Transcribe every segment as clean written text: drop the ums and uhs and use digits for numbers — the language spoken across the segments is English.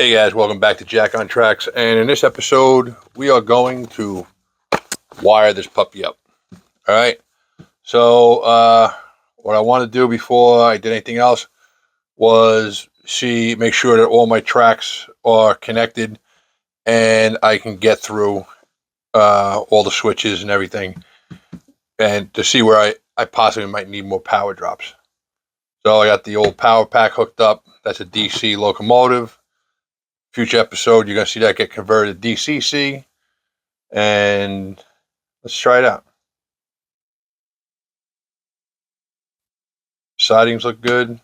Hey guys, welcome back to Jack on Tracks, and in this episode we are going to wire this puppy up. All right, so what I want to do before I did anything else was make sure that all my tracks are connected and I can get through all the switches and everything, and to see where I possibly might need more power drops. So I got the old power pack hooked up. That's a DC locomotive. Future episode, you're going to see that get converted to DCC, and let's try it out. Sidings look good.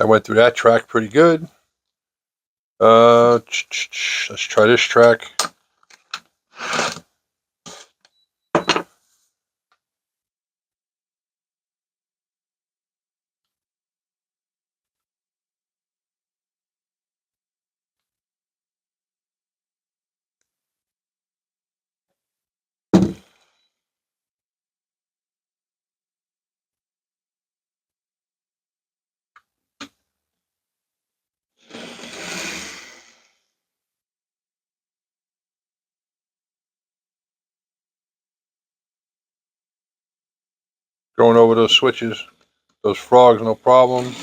I went through that track pretty good. Let's try this track. Going over those switches, those frogs, no problem.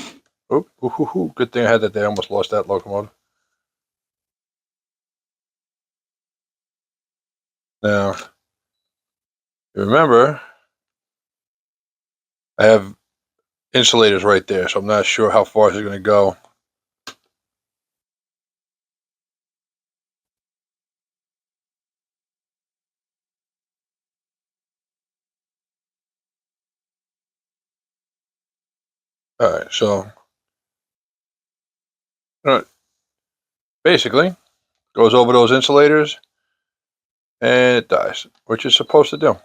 Oop, good thing I had that there. I almost lost that locomotive. Now, remember, I have insulators right there, so I'm not sure how far it's going to go. All right, so basically goes over those insulators and it dies, which it's supposed to do.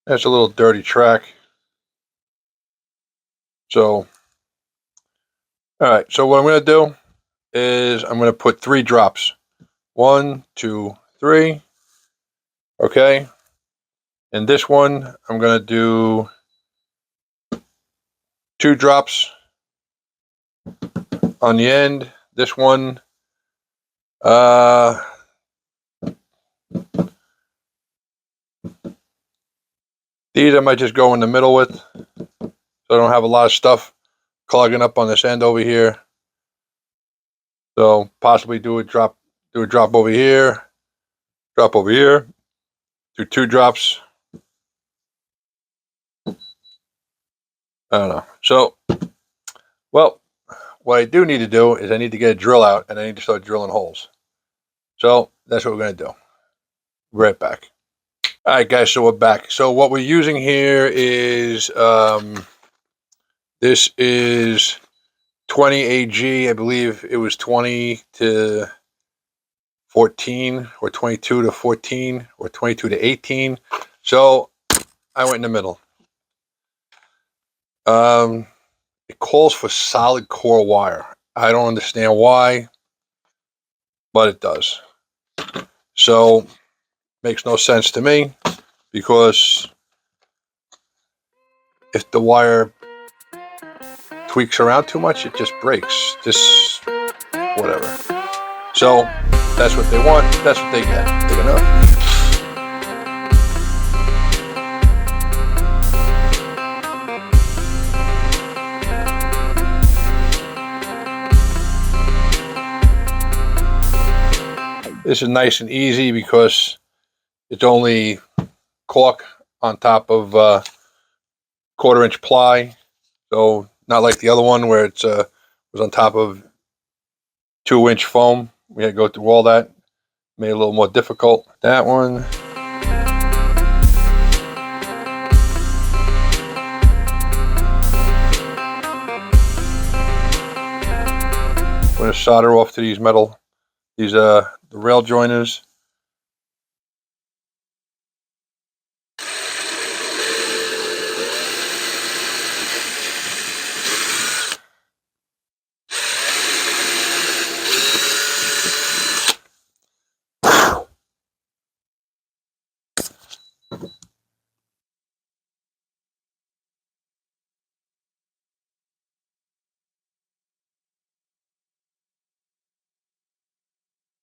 That's a little dirty track. So, all right. So what I'm going to do is I'm going to put 3 drops. 1, 2, 3. Okay. And this one, I'm going to do 2 drops on the end. This one, these I might just go in the middle with, so I don't have a lot of stuff clogging up on this end over here. So possibly do a drop over here, drop over here, do 2 drops. I don't know. So, well, what I do need to do is I need to get a drill out and I need to start drilling holes. So that's what we're going to do. Right back. All right, guys, so we're back. So what we're using here is, this is 20 AG. I believe it was 20 to 14 or 22 to 14 or 22 to 18. So I went in the middle. It calls for solid core wire. I don't understand why, but it does. So makes no sense to me, because if the wire tweaks around too much, it just breaks. Just whatever. So that's what they want. That's what they get. Big enough. This is nice and easy because it's only caulk on top of 1/4-inch ply. So not like the other one where it's was on top of 2-inch foam. We had to go through all that. Made it a little more difficult. That one. I'm going to solder off to these the rail joiners.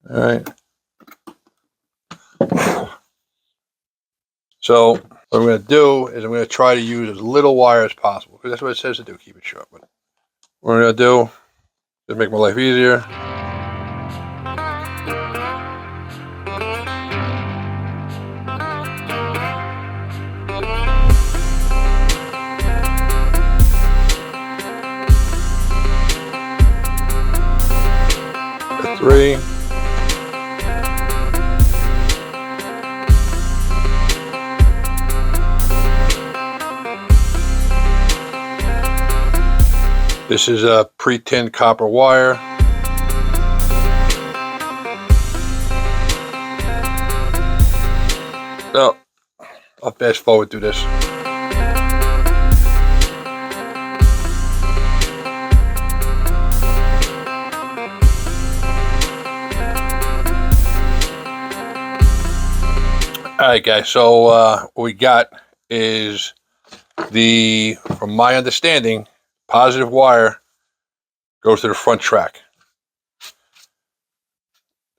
All right. So what I'm going to do is I'm going to try to use as little wire as possible because that's what it says to do. Keep it short. But what I'm going to do is make my life easier. Three. This is a pre-tinned copper wire. So I'll fast forward through this. All right, guys. So what we got is from my understanding, positive wire goes to the front track.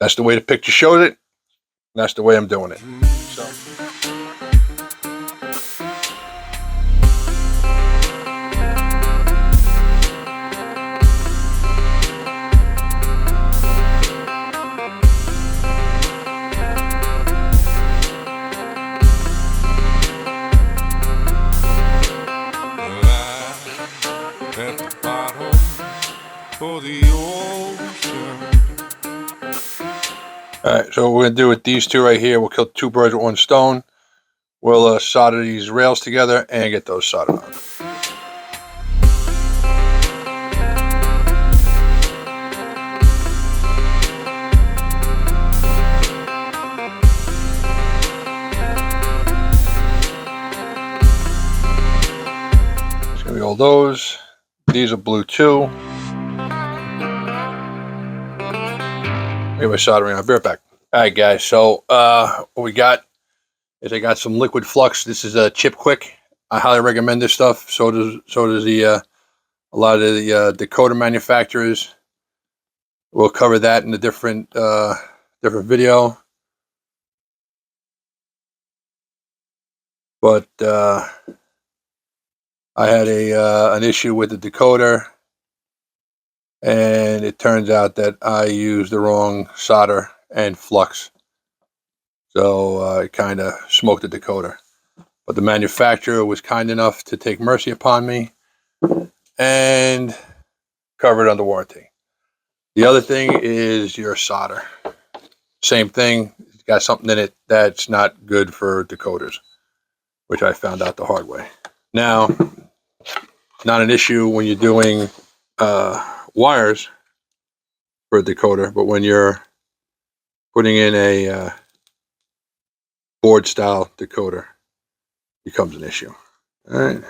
That's the way the picture showed it. And that's the way I'm doing it. So. Alright, so what we're going to do with these two right here, we'll kill 2 birds with 1 stone. We'll solder these rails together and get those soldered on. It's going to be all those. These are blue too. Get my soldering. I'll be right back. All right, guys. So what we got is I got some liquid flux. This is a Chip Quick. I highly recommend this stuff. So does a lot of the decoder manufacturers. We'll cover that in a different video. But I had an issue with the decoder, and it turns out that I used the wrong solder and flux. So it kind of smoked the decoder. But the manufacturer was kind enough to take mercy upon me and cover it under warranty. The other thing is your solder. Same thing. It's got something in it that's not good for decoders, which I found out the hard way. Now, not an issue when you're doing wires for a decoder, but when you're putting in a board style decoder, becomes an issue. All right.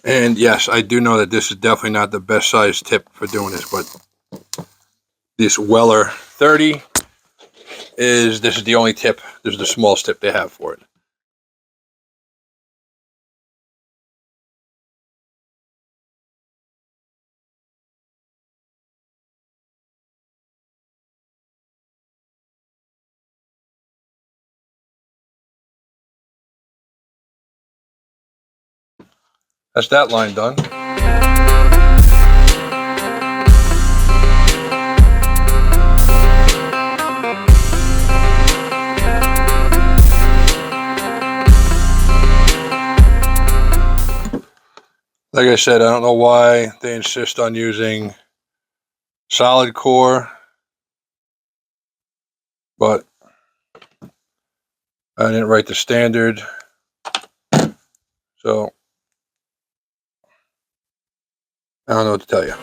And yes, I do know that this is definitely not the best size tip for doing this, but this Weller 30 this is the only tip. This is the smallest tip they have for it. That's that line done. Like I said, I don't know why they insist on using solid core, but I didn't write the standard, so I don't know what to tell you.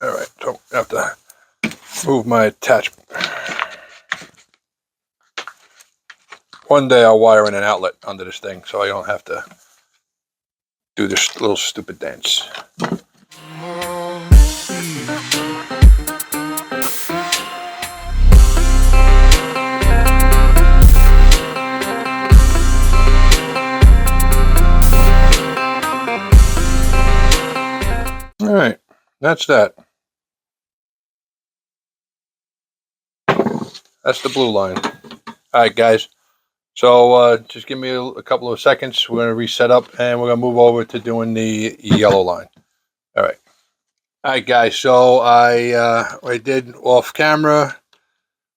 All right, so I have to move my attachment. One day I'll wire in an outlet under this thing so I don't have to do this little stupid dance. All right, that's that. That's the blue line. All right, guys. So just give me a couple of seconds. We're going to reset up and we're going to move over to doing the yellow line. All right. All right, guys. So what I did off camera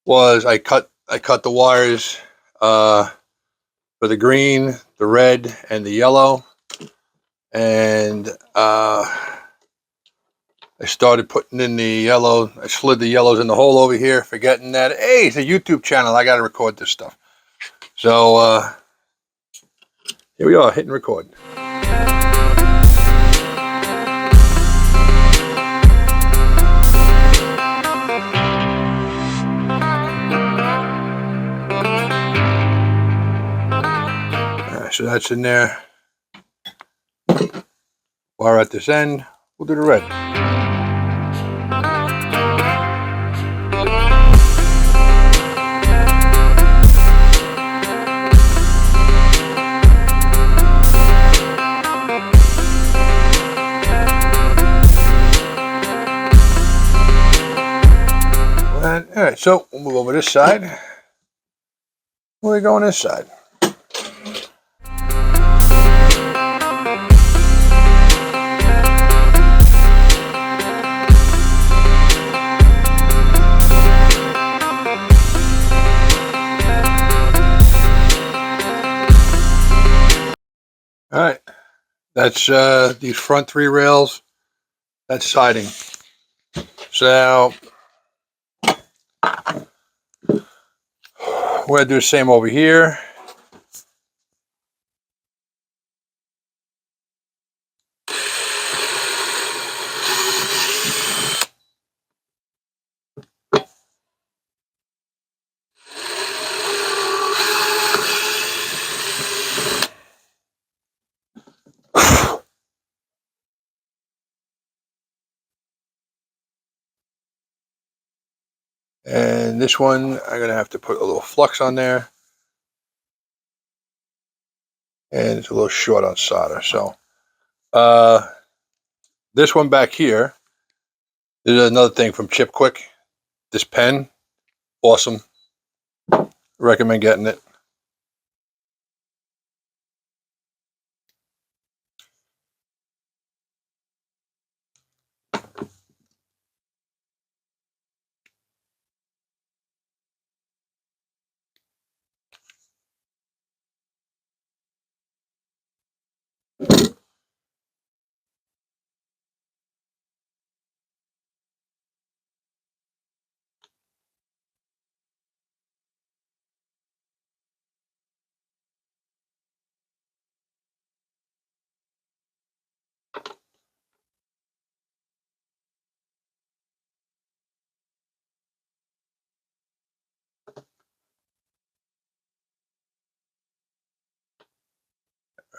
was I cut the wires for the green, the red, and the yellow, and I started putting in the yellow. I slid the yellows in the hole over here, forgetting that, hey, it's a YouTube channel. I got to record this stuff. So here we are, hitting record. So that's in there. Wire at this end. We'll do the red. All right, so we'll move over this side. We'll go on this side. All right, that's these front three rails. That's siding. So we're gonna do the same over here. And this one, I'm gonna have to put a little flux on there. And it's a little short on solder. So this one back here, this is another thing from Chip Quick. This pen, awesome. Recommend getting it.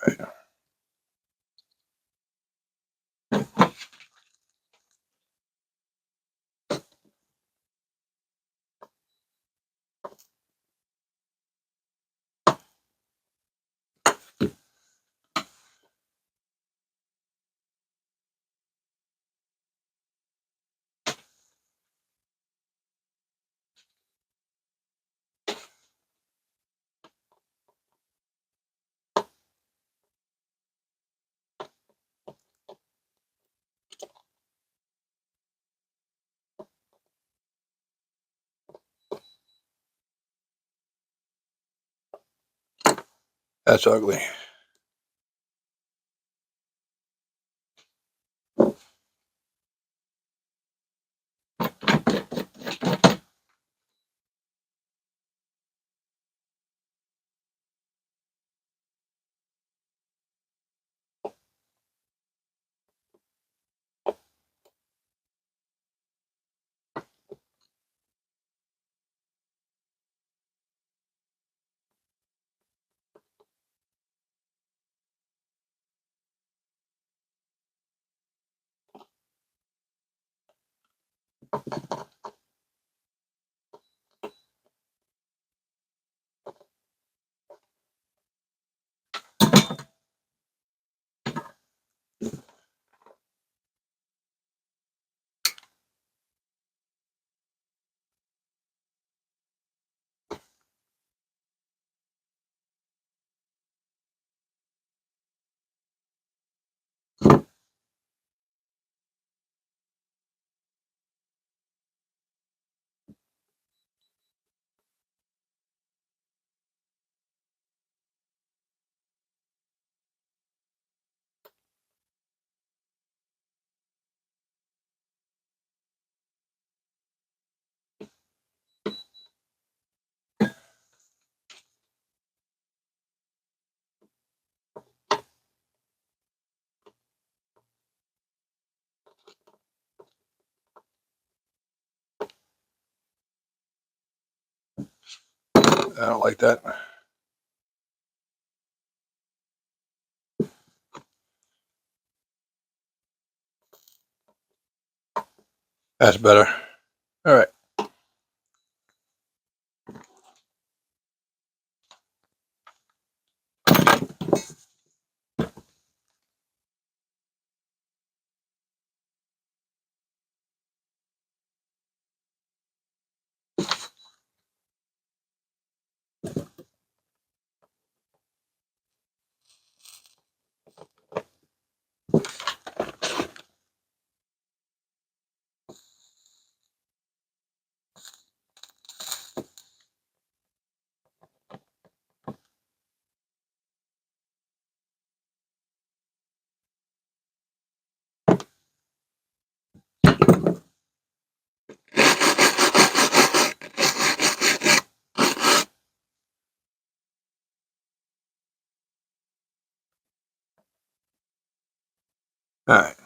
All right. That's ugly. I don't like that. That's better. All right. All right.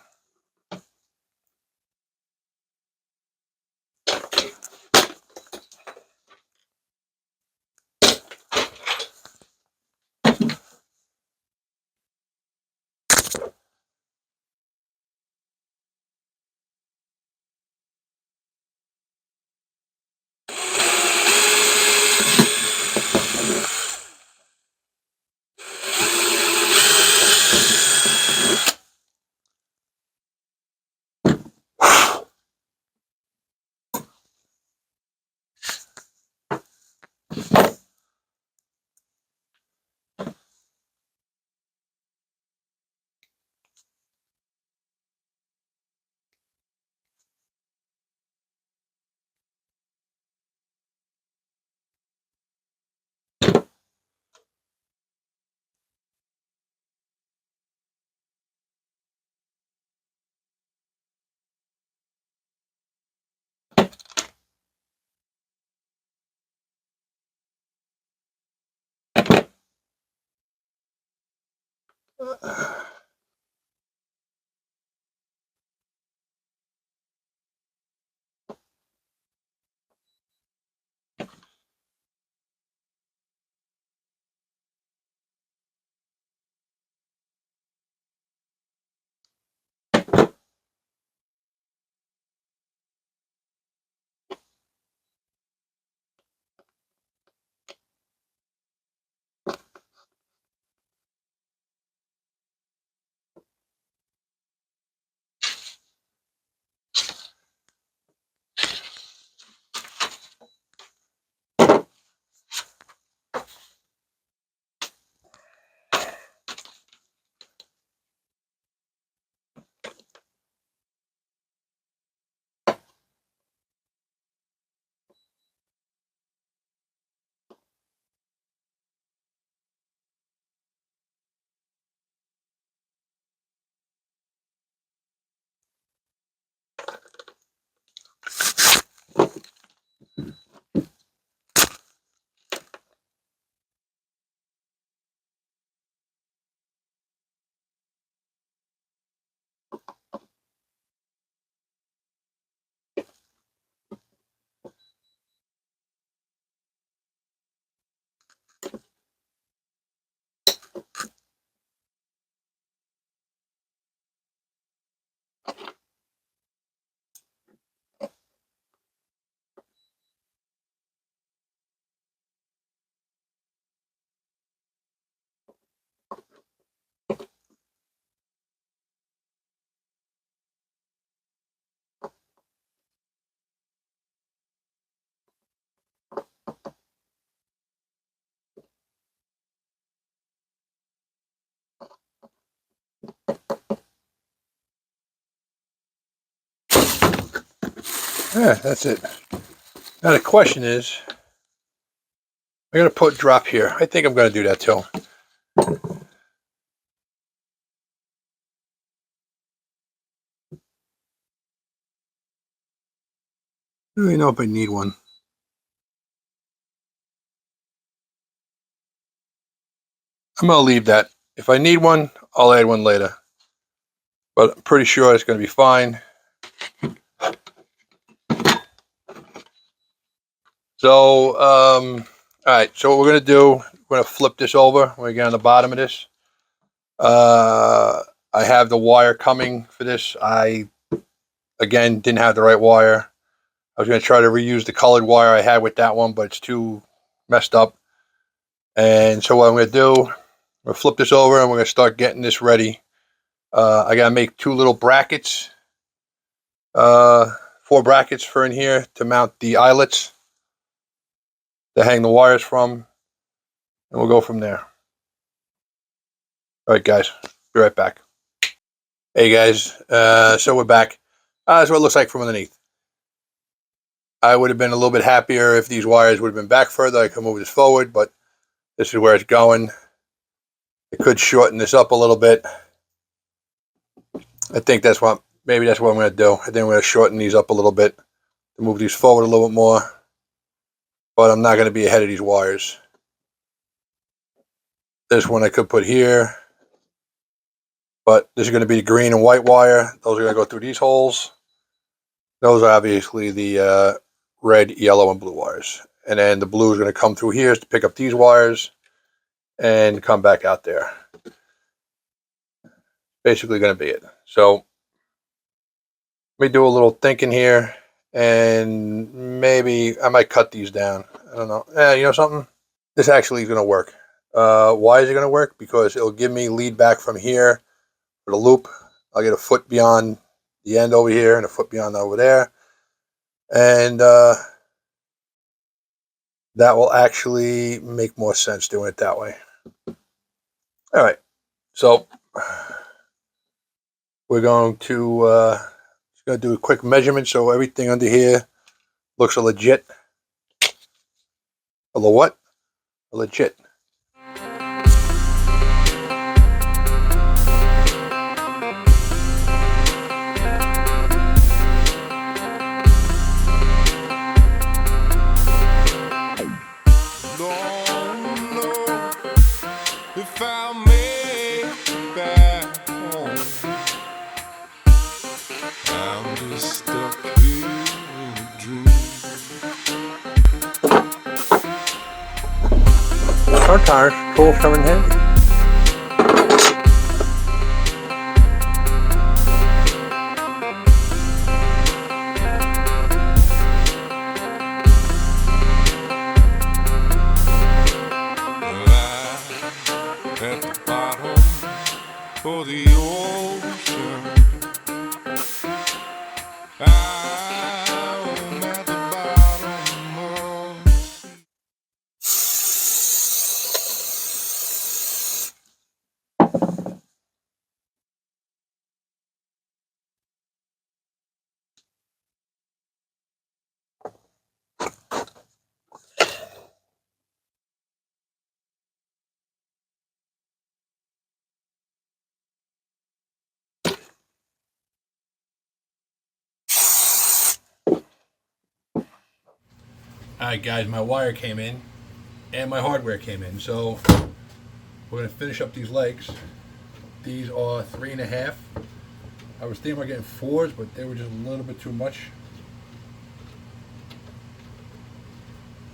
Yeah, that's it. Now the question is, I'm going to put drop here. I think I'm going to do that too. I don't really know if I need one. I'm going to leave that. If I need one, I'll add one later. But I'm pretty sure it's going to be fine. So, all right. So what we're going to do, we're going to flip this over. We're going to get on the bottom of this. I have the wire coming for this. I, again, didn't have the right wire. I was going to try to reuse the colored wire I had with that one, but it's too messed up. And so what I'm going to do, we'll flip this over and we're going to start getting this ready. I got to make 2 little brackets, 4 brackets for in here to mount the eyelets to hang the wires from, and we'll go from there. All right, guys, be right back. Hey, guys, so we're back. That's what it looks like from underneath. I would have been a little bit happier if these wires would have been back further. I could move this forward, but this is where it's going. It could shorten this up a little bit. I think that's what, maybe that's what I'm going to do. I think I'm going to shorten these up a little bit to move these forward a little bit more. But I'm not going to be ahead of these wires. This one I could put here. But this is going to be the green and white wire. Those are going to go through these holes. Those are obviously the red, yellow, and blue wires. And then the blue is going to come through here to pick up these wires and come back out there. Basically going to be it. So let me do a little thinking here, and maybe I might cut these down. I don't know. You know something? This actually is going to work. Why is it going to work? Because it'll give me lead back from here for the loop. I'll get a foot beyond the end over here and a foot beyond over there. And that will actually make more sense doing it that way. All right. So we're going to do a quick measurement so everything under here looks legit. A what? Legit. If I make it back home, I'm just stuck here in a dream. Our tires, tools come in handy. At the bottom of the ocean, I'm at the bottom of the sea. Alright guys, my wire came in and my hardware came in, so we're going to finish up these legs. These are 3.5. I was thinking about getting 4s, but they were just a little bit too much.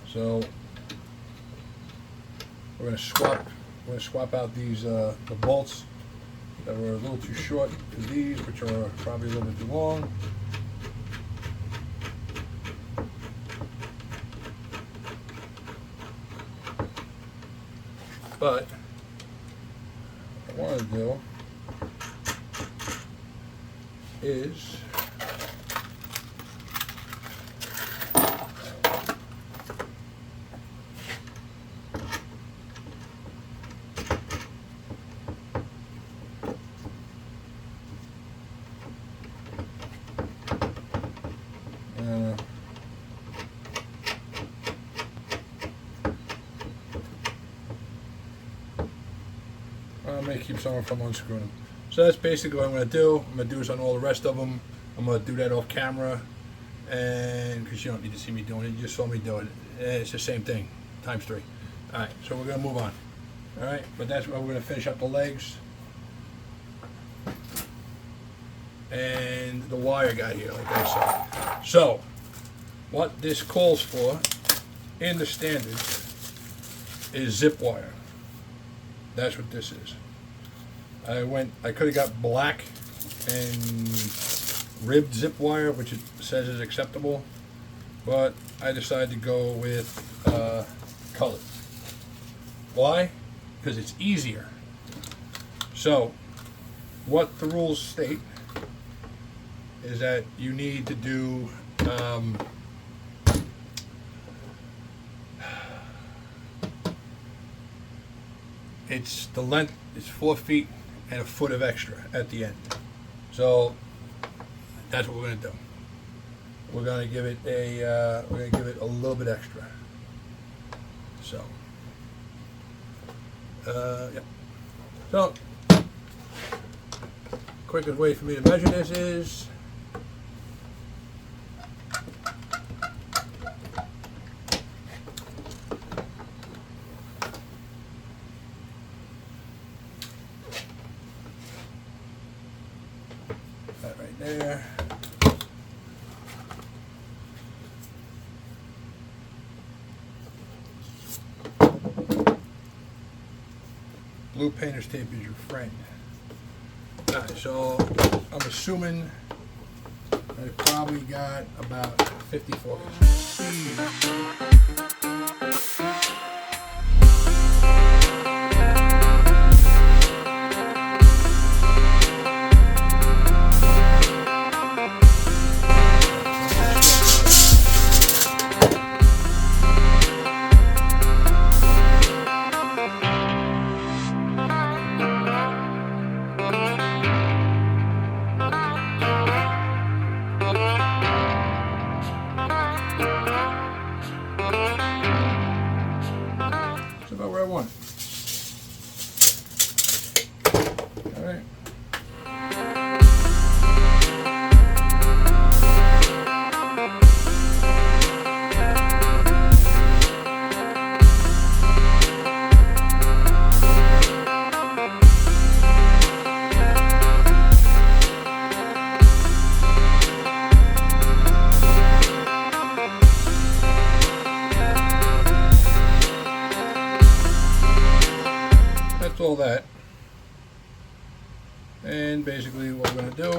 So we're going to swap out these the bolts that were a little too short to these, which are probably a little bit too long. But what I want to do is may keep some from unscrewing them. So that's basically what I'm going to do. I'm going to do this on all the rest of them. I'm going to do that off camera, and because you don't need to see me doing it, you just saw me do it. It's the same thing, times 3. All right, so we're going to move on. All right, but that's where we're going to finish up the legs and the wire guy here, like I said. So what this calls for in the standards is zip wire. That's what this is. I could have got black and ribbed zip wire, which it says is acceptable, but I decided to go with colored. Why? Because it's easier. So what the rules state is that you need to do it's the length is 4 feet and a foot of extra at the end. So that's what we're gonna do. We're gonna give it a little bit extra. So yeah. So quickest way for me to measure this is that right there. Blue painter's tape is your friend. Alright, so I'm assuming I probably got about 54. One. All right. That's all that. And basically what we're going to do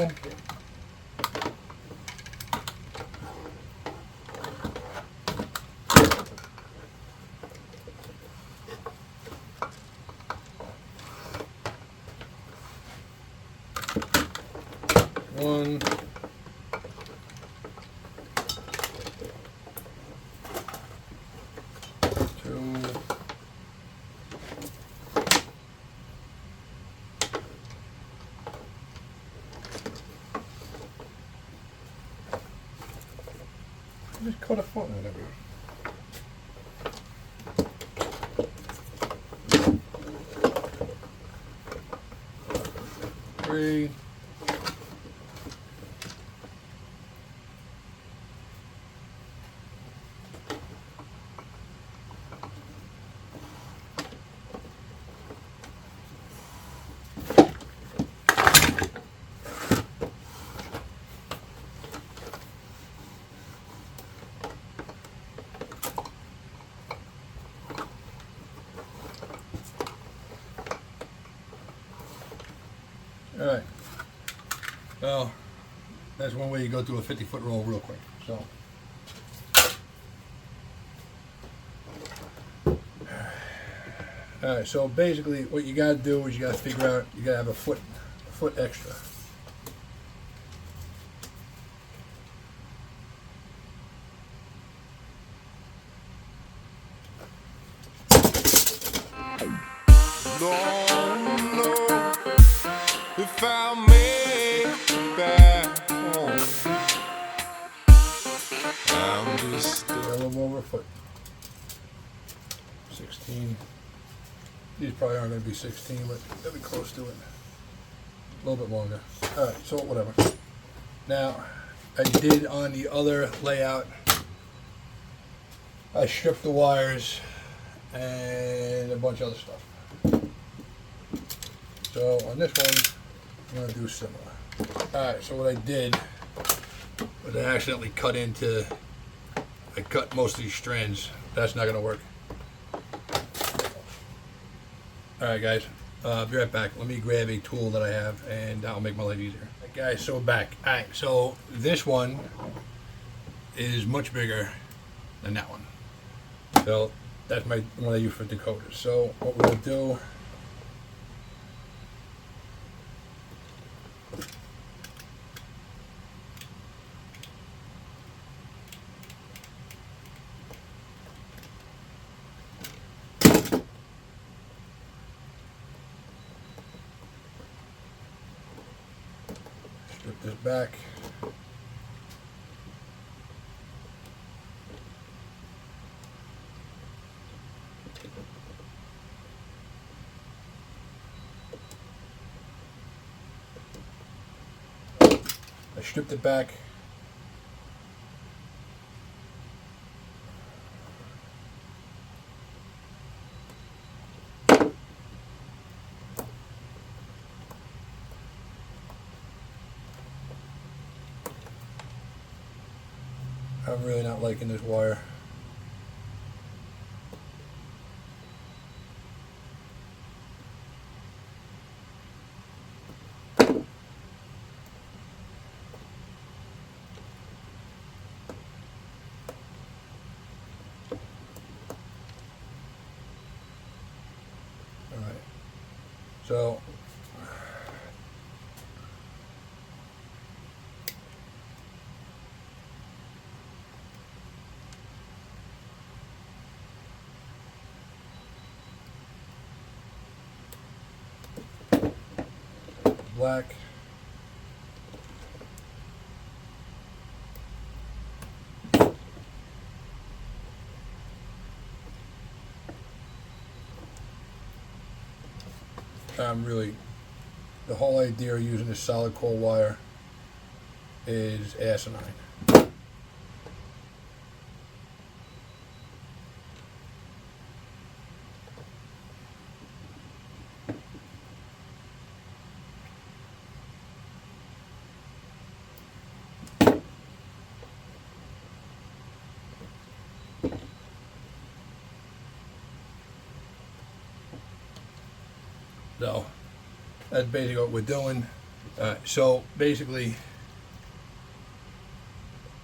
one, two, just cut a foot in it everywhere. Three. All right. Well, that's one way you go through a 50-foot roll real quick. So, all right. So basically, what you got to do is you got to figure out you got to have a foot extra. Don't know if I'll make that home. I'm just A little over a foot. 16. These probably aren't going to be 16, but they'll be close to it. A little bit longer. Alright, so whatever. Now, as you did on the other layout, I stripped the wires and a bunch of other stuff. So on this one, I'm going to do similar. Alright, so what I did was I accidentally I cut most of these strands. That's not going to work. Alright guys, I'll be right back. Let me grab a tool that I have and that'll make my life easier. Alright guys, so we're back. Alright, so this one is much bigger than that one. So that's my one I use for decoders. So what we're going to do, strip this back. I stripped it back. I'm really not liking this wire. Alright, so black. The whole idea of using this solid core wire is asinine. So that's basically what we're doing. So basically,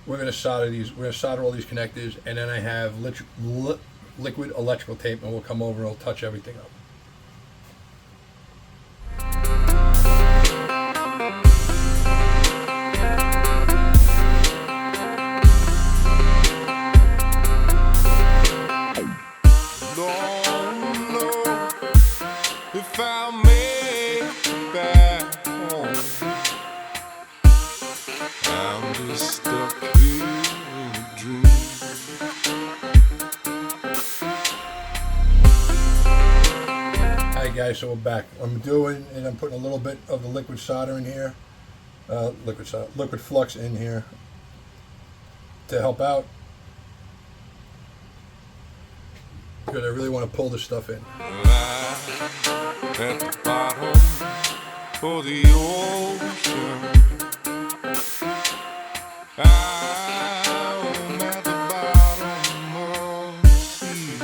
we're going to solder these. We're going to solder all these connectors, and then I have liquid electrical tape, and we'll come over and we'll touch everything up. Don't know if I'll make it back home. I'm just stuck here in a dream. Alright guys, so we're back. I'm putting a little bit of the liquid solder in here, liquid flux in here to help out, because I really want to pull this stuff in. At the bottom of the ocean, I'm at the bottom of the sea.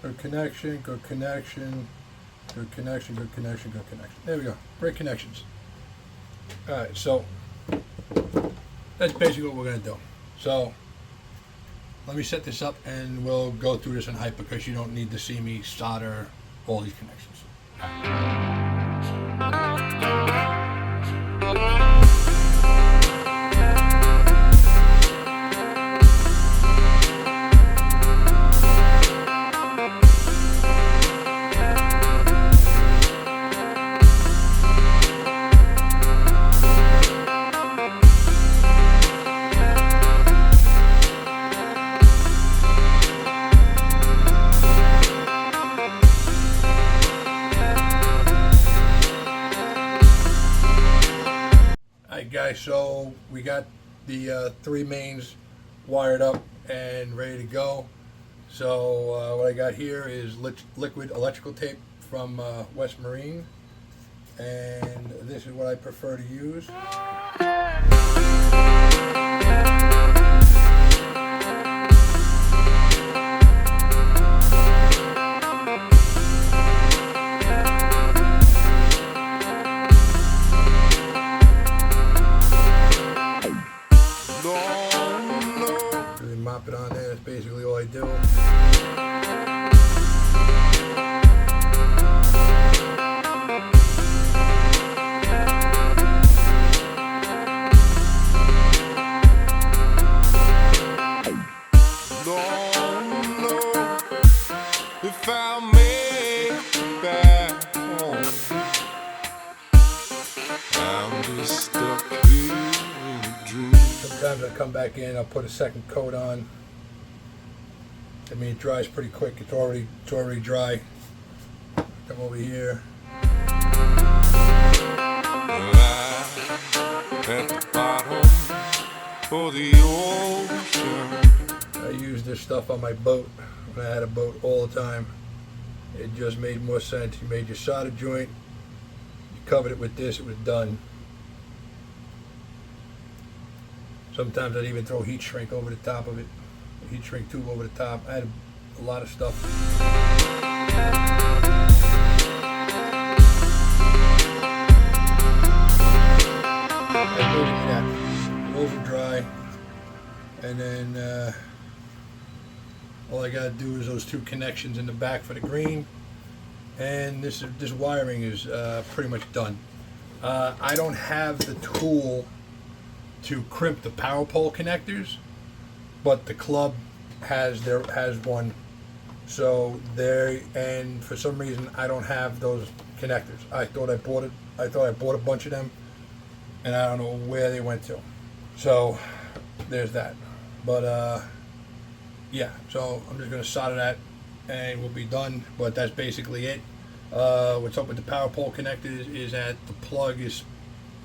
Good connection, good connection, good connection, good connection, good connection. There we go. Great connections. Alright, so that's basically what we're going to do. So let me set this up and we'll go through this in height, because you don't need to see me solder all these connections. guys, so we got the 3 mains wired up and ready to go. So what I got here is liquid electrical tape from West Marine, and this is what I prefer to use. Mop it on there, that's basically all I do. If I make back home, I'm just stuck here in a dream. Sometimes I come back in, I'll put a second coat on. I mean, it dries pretty quick. It's already dry. Come over here. At the bottom of the ocean. I use this stuff on my boat when I had a boat all the time. It just made more sense. You made your solder joint, you covered it with this, it was done. Sometimes I'd even throw heat shrink over the top of it. A heat shrink tube over the top. I had a lot of stuff. Over dry, and then all I gotta do is those 2 connections in the back for the green, and this wiring is pretty much done. I don't have the tool to crimp the power pole connectors, but the club has one. So and for some reason I don't have those connectors. I thought I bought a bunch of them, and I don't know where they went to. So there's that. But yeah, so I'm just gonna solder that and we'll be done. But that's basically it. What's up with the power pole connectors is that the plug is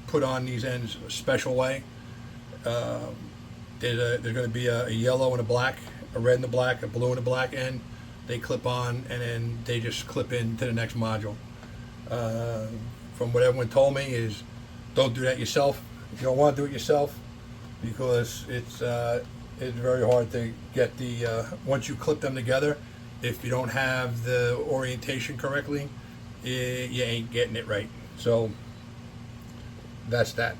put on these ends a special way. There's going to be a yellow and a black, a red and a black, a blue and a black end. They clip on, and then they just clip into the next module. From what everyone told me is, don't do that yourself. If you don't want to do it yourself, because it's very hard to get the once you clip them together. If you don't have the orientation correctly, you ain't getting it right. So that's that.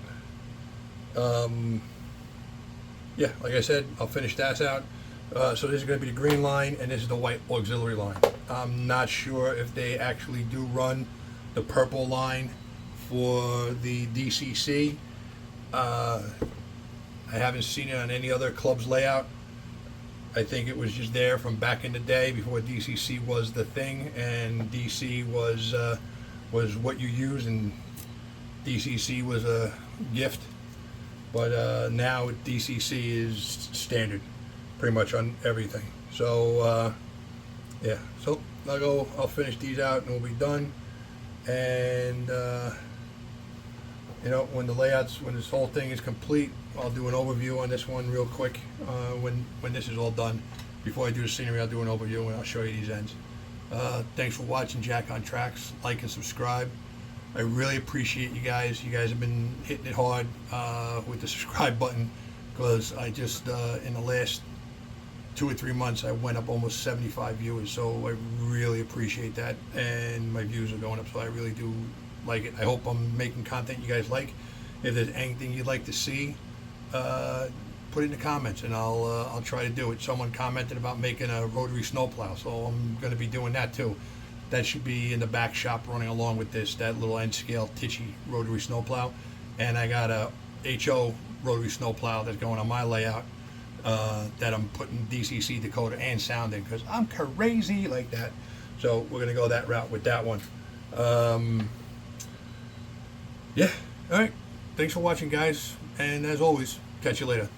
Yeah, like I said, I'll finish that out. So this is going to be the green line, and this is the white auxiliary line. I'm not sure if they actually do run the purple line for the DCC. I haven't seen it on any other club's layout. I think it was just there from back in the day before DCC was the thing, and DC was what you use, and DCC was a gift. But now DCC is standard, pretty much on everything. So yeah, so I'll finish these out and we'll be done. And you know, when this whole thing is complete, I'll do an overview on this one real quick. When this is all done, before I do the scenery, I'll do an overview and I'll show you these ends. Thanks for watching Jack on Tracks. Like and subscribe. I really appreciate you guys. You guys have been hitting it hard with the subscribe button, because I just in the last 2 or 3 months I went up almost 75 viewers. So I really appreciate that, and my views are going up. So I really do like it. I hope I'm making content you guys like. If there's anything you'd like to see, put it in the comments, and I'll try to do it. Someone commented about making a rotary snowplow, so I'm going to be doing that too. That should be in the back shop running along with this, that little N scale Tichy rotary snowplow. And I got a HO rotary snowplow that's going on my layout that I'm putting DCC decoder and sound in, because I'm crazy like that. So we're going to go that route with that one. Yeah, all right. Thanks for watching, guys. And as always, catch you later.